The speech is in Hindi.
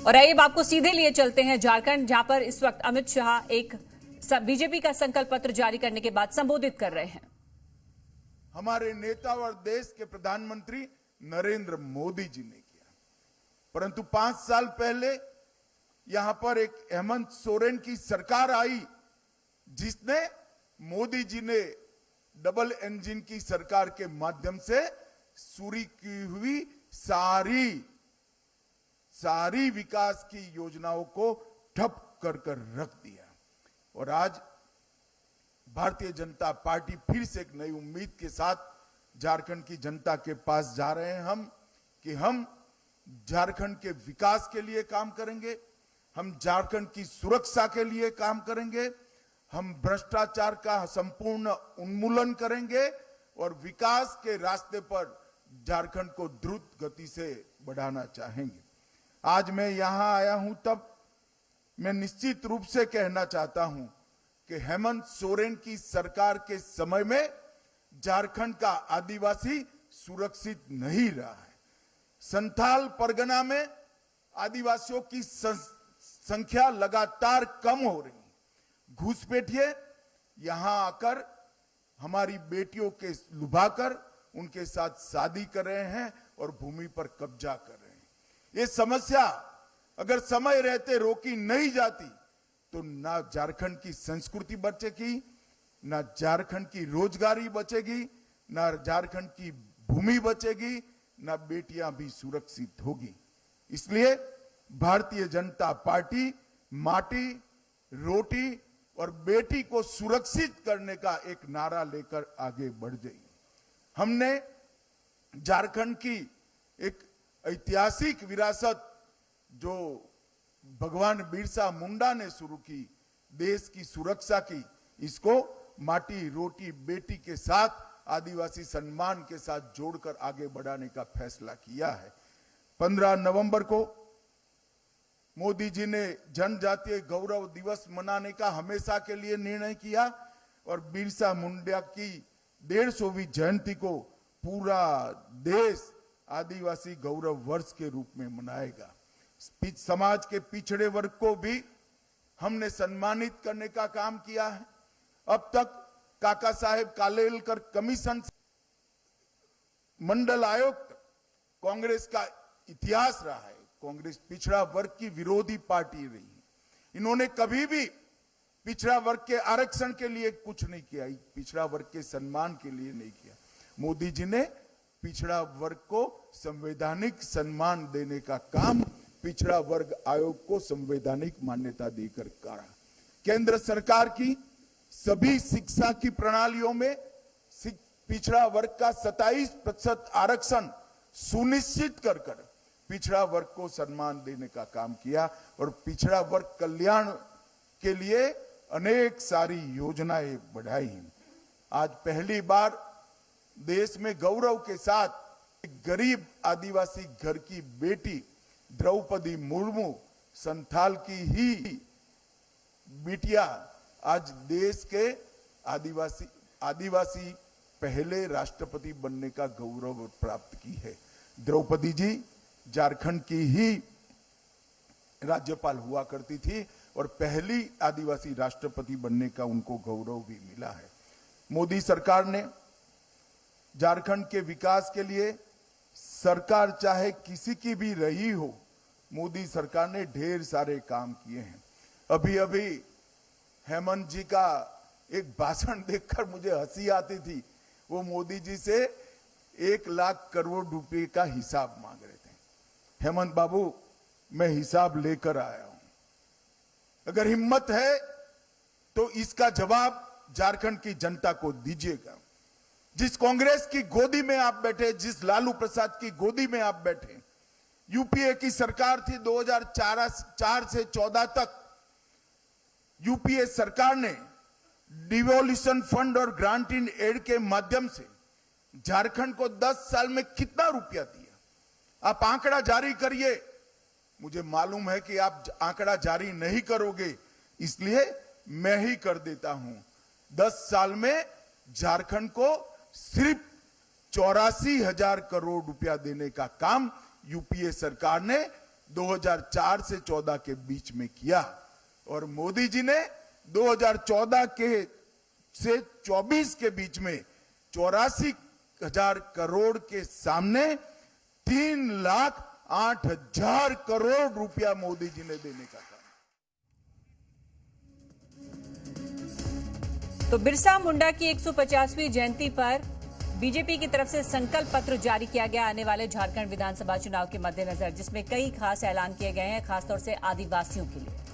और आइए अब आपको सीधे लिए चलते हैं झारखंड, जहां पर इस वक्त अमित शाह एक बीजेपी का संकल्प पत्र जारी करने के बाद संबोधित कर रहे हैं। हमारे नेता और देश के प्रधानमंत्री नरेंद्र मोदी जी ने किया, परंतु 5 साल पहले यहां पर एक हेमंत सोरेन की सरकार आई, जिसने मोदी जी ने डबल इंजन की सरकार के माध्यम से शुरू की हुई सारी विकास की योजनाओं को ठप कर रख दिया। और आज भारतीय जनता पार्टी फिर से एक नई उम्मीद के साथ झारखंड की जनता के पास जा रहे हैं हम झारखंड के विकास के लिए काम करेंगे, हम झारखंड की सुरक्षा के लिए काम करेंगे, हम भ्रष्टाचार का संपूर्ण उन्मूलन करेंगे और विकास के रास्ते पर झारखंड को द्रुत गति से बढ़ाना चाहेंगे। आज मैं यहां आया हूं तब मैं निश्चित रूप से कहना चाहता हूं कि हेमंत सोरेन की सरकार के समय में झारखंड का आदिवासी सुरक्षित नहीं रहा है। संथाल परगना में आदिवासियों की संख्या लगातार कम हो रही है। घुसपैठिए यहां आकर हमारी बेटियों के लुभाकर उनके साथ शादी कर रहे हैं और भूमि पर कब्जा कर रहे हैं। ये समस्या अगर समय रहते रोकी नहीं जाती तो ना झारखंड की संस्कृति बचेगी, ना झारखंड की रोजगारी बचेगी, ना झारखंड की भूमि बचेगी, ना बेटियां भी सुरक्षित होगी। इसलिए भारतीय जनता पार्टी माटी, रोटी और बेटी को सुरक्षित करने का एक नारा लेकर आगे बढ़ गई। हमने झारखंड की एक ऐतिहासिक विरासत जो भगवान बिरसा मुंडा ने शुरू की, देश की सुरक्षा की, इसको माटी, रोटी, बेटी के साथ आदिवासी सम्मान के साथ जोड़कर आगे बढ़ाने का फैसला किया है। 15 नवंबर को मोदी जी ने जनजातीय गौरव दिवस मनाने का हमेशा के लिए निर्णय किया और बिरसा मुंडा की 150वीं जयंती को पूरा देश आदिवासी गौरव वर्ष के रूप में मनाएगा। समाज के पिछड़े वर्ग को भी हमने सम्मानित करने का काम किया है। अब तक काका साहेब कालेलकर कमीशन मंडल आयोग कांग्रेस का इतिहास रहा है। कांग्रेस पिछड़ा वर्ग की विरोधी पार्टी रही है। इन्होंने कभी भी पिछड़ा वर्ग के आरक्षण के लिए कुछ नहीं किया, पिछड़ा वर्ग के सम्मान के लिए नहीं किया। मोदी जी ने पिछड़ा वर्ग को संवैधानिक सम्मान देने का काम पिछड़ा वर्ग आयोग को संवैधानिक मान्यता देकर करा। केंद्र सरकार की सभी शिक्षा की प्रणालियों में पिछड़ा वर्ग का 27% आरक्षण सुनिश्चित कर पिछड़ा वर्ग को सम्मान देने का काम किया और पिछड़ा वर्ग कल्याण के लिए अनेक सारी योजनाएं बढ़ाई। आज पहली बार देश में गौरव के साथ एक गरीब आदिवासी घर की बेटी द्रौपदी मुर्मू, संथाल की ही बिटिया, आज देश के आदिवासी पहले राष्ट्रपति बनने का गौरव प्राप्त की है। द्रौपदी जी झारखंड की ही राज्यपाल हुआ करती थी और पहली आदिवासी राष्ट्रपति बनने का उनको गौरव भी मिला है। मोदी सरकार ने झारखंड के विकास के लिए, सरकार चाहे किसी की भी रही हो, मोदी सरकार ने ढेर सारे काम किए हैं। अभी हेमंत जी का एक भाषण देखकर मुझे हंसी आती थी। वो मोदी जी से 1 लाख करोड़ रुपए का हिसाब मांग रहे थे। हेमंत बाबू, मैं हिसाब लेकर आया हूं, अगर हिम्मत है तो इसका जवाब झारखंड की जनता को दीजिएगा। जिस कांग्रेस की गोदी में आप बैठे, जिस लालू प्रसाद की गोदी में आप बैठे, यूपीए की सरकार थी 2004 से 14 तक। यूपीए सरकार ने डिवोल्यूशन फंड और ग्रांट इन एड के माध्यम से झारखंड को 10 साल में कितना रुपया दिया? आप आंकड़ा जारी करिए। मुझे मालूम है कि आप आंकड़ा जारी नहीं करोगे, इसलिए मैं ही कर देता हूं। 10 साल में झारखंड को सिर्फ 84,000 करोड़ रुपया देने का काम यूपीए सरकार ने 2004 से 14 के बीच में किया और मोदी जी ने 2014 के से 24 के बीच में 84,000 करोड़ के सामने 3,08,000 करोड़ रुपया मोदी जी ने देने का काम। तो बिरसा मुंडा की 150वीं जयंती पर बीजेपी की तरफ से संकल्प पत्र जारी किया गया आने वाले झारखंड विधानसभा चुनाव के मद्देनजर, जिसमें कई खास ऐलान किए गए हैं, खासतौर से आदिवासियों के लिए।